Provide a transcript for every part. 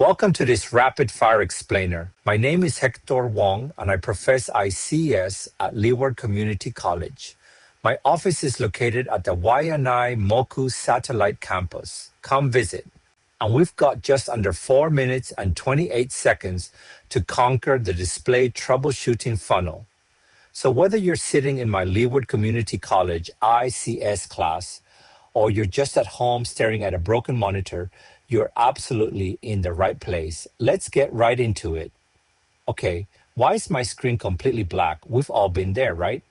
Welcome to this rapid fire explainer. My name is Hector Wong and I profess ICS at Leeward Community College. My office is located at the Waianae Moku Satellite Campus. Come visit. And we've got just under 4 minutes and 28 seconds to conquer the display troubleshooting funnel. So whether you're sitting in my Leeward Community College ICS class, or you're just at home staring at a broken monitor, you're absolutely in the right place. Let's get right into it. Okay, why is my screen completely black? We've all been there, right?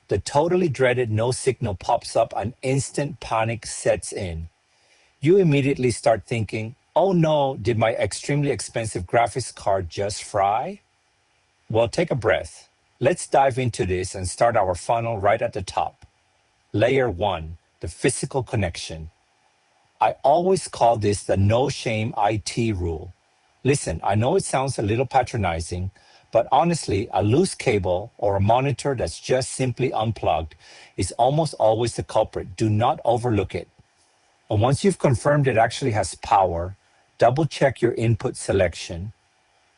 The totally dreaded no signal pops up and instant panic sets in. You immediately start thinking, oh no, did my extremely expensive graphics card just fry? Well, take a breath. Let's dive into this and start our funnel right at the top. Layer 1, the physical connection. I always call this the no shame IT rule. Listen, I know it sounds a little patronizing, but honestly, a loose cable or a monitor that's just simply unplugged is almost always the culprit. Do not overlook it. And once you've confirmed it actually has power, double check your input selection,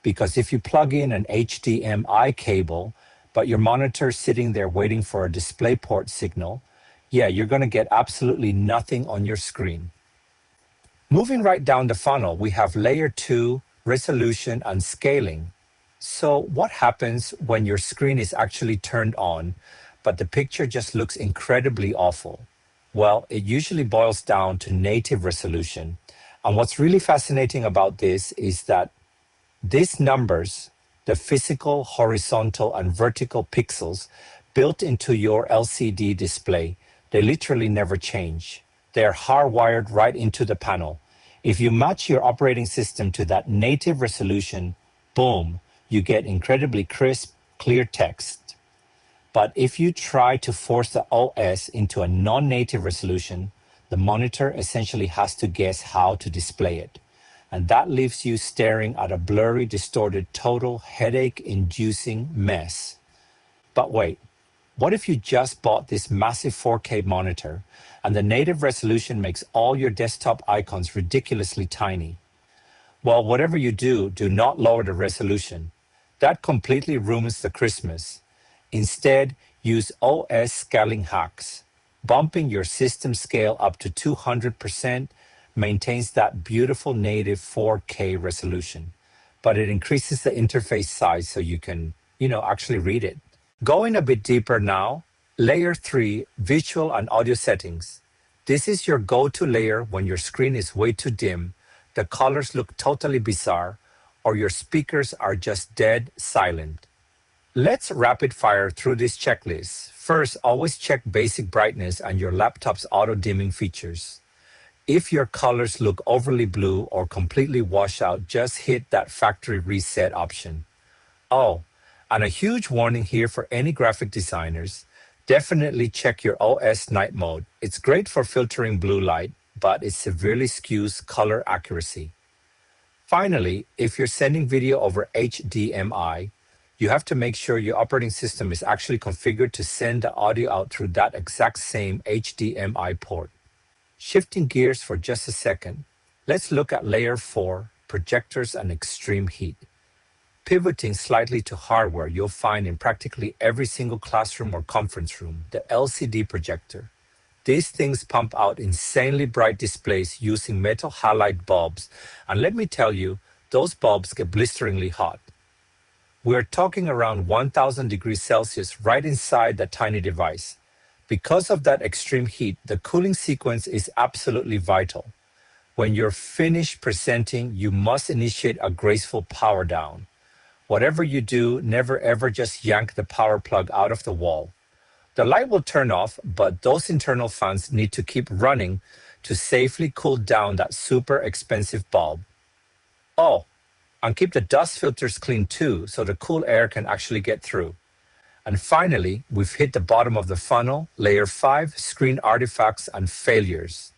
because if you plug in an HDMI cable, but your monitor is sitting there waiting for a DisplayPort signal, yeah, you're going to get absolutely nothing on your screen. Moving right down the funnel, we have layer 2, resolution and scaling. So what happens when your screen is actually turned on, but the picture just looks incredibly awful? Well, it usually boils down to native resolution. And what's really fascinating about this is that these numbers, the physical, horizontal, and vertical pixels built into your LCD display, they literally never change. They're hardwired right into the panel. If you match your operating system to that native resolution, boom, you get incredibly crisp, clear text. But if you try to force the OS into a non-native resolution, the monitor essentially has to guess how to display it. And that leaves you staring at a blurry, distorted, total headache-inducing mess. But wait, what if you just bought this massive 4K monitor and the native resolution makes all your desktop icons ridiculously tiny? Well, whatever you do, do not lower the resolution. That completely ruins the Christmas. Instead, use OS scaling hacks. Bumping your system scale up to 200% maintains that beautiful native 4K resolution, but it increases the interface size so you can, actually read it. Going a bit deeper now, layer 3, visual and audio settings. This is your go-to layer when your screen is way too dim, the colors look totally bizarre, or your speakers are just dead silent. Let's rapid fire through this checklist. First, always check basic brightness and your laptop's auto-dimming features. If your colors look overly blue or completely washed out, just hit that factory reset option. Oh, and a huge warning here for any graphic designers, definitely check your OS night mode. It's great for filtering blue light, but it severely skews color accuracy. Finally, if you're sending video over HDMI, you have to make sure your operating system is actually configured to send the audio out through that exact same HDMI port. Shifting gears for just a second, let's look at layer 4, projectors and extreme heat. Pivoting slightly to hardware, you'll find in practically every single classroom or conference room, the LCD projector. These things pump out insanely bright displays using metal halide bulbs, and let me tell you, those bulbs get blisteringly hot. We're talking around 1000 degrees Celsius right inside that tiny device. Because of that extreme heat, the cooling sequence is absolutely vital. When you're finished presenting, you must initiate a graceful power down. Whatever you do, never ever just yank the power plug out of the wall. The light will turn off, but those internal fans need to keep running to safely cool down that super expensive bulb. Oh, and keep the dust filters clean too, so the cool air can actually get through. And finally, we've hit the bottom of the funnel, layer 5, screen artifacts and failures.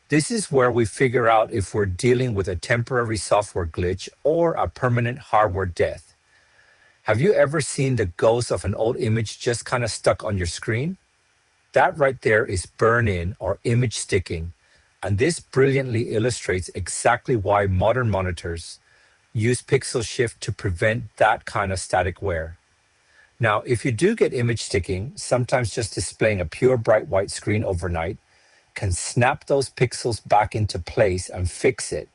This is where we figure out if we're dealing with a temporary software glitch or a permanent hardware death. Have you ever seen the ghost of an old image just kind of stuck on your screen? That right there is burn-in or image sticking. And this brilliantly illustrates exactly why modern monitors use pixel shift to prevent that kind of static wear. Now, if you do get image sticking, sometimes just displaying a pure bright white screen overnight can snap those pixels back into place and fix it.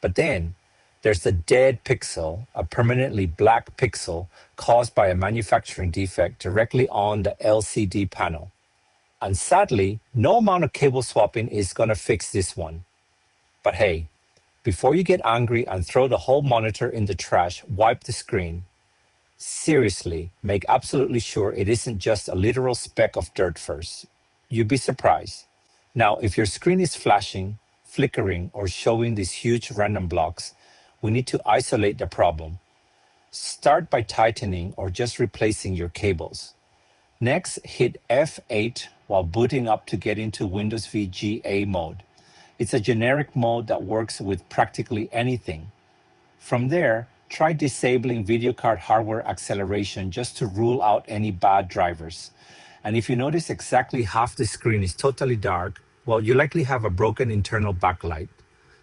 But then there's the dead pixel, a permanently black pixel caused by a manufacturing defect directly on the LCD panel. And sadly, no amount of cable swapping is going to fix this one. But hey, before you get angry and throw the whole monitor in the trash, wipe the screen. Seriously, make absolutely sure it isn't just a literal speck of dirt first. You'd be surprised. Now, if your screen is flashing, flickering, or showing these huge random blocks, we need to isolate the problem. Start by tightening or just replacing your cables. Next, hit F8 while booting up to get into Windows VGA mode. It's a generic mode that works with practically anything. From there, try disabling video card hardware acceleration just to rule out any bad drivers. And if you notice exactly half the screen is totally dark, well, you likely have a broken internal backlight.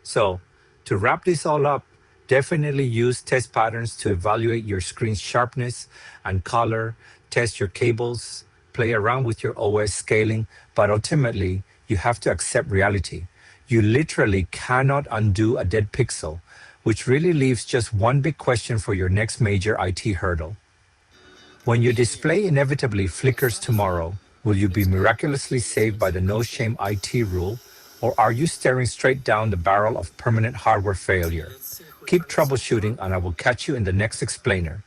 So, to wrap this all up, definitely use test patterns to evaluate your screen's sharpness and color, test your cables, play around with your OS scaling, but ultimately, you have to accept reality. You literally cannot undo a dead pixel, which really leaves just one big question for your next major IT hurdle. When your display inevitably flickers tomorrow, will you be miraculously saved by the no-shame IT rule, or are you staring straight down the barrel of permanent hardware failure? Keep troubleshooting, and I will catch you in the next explainer.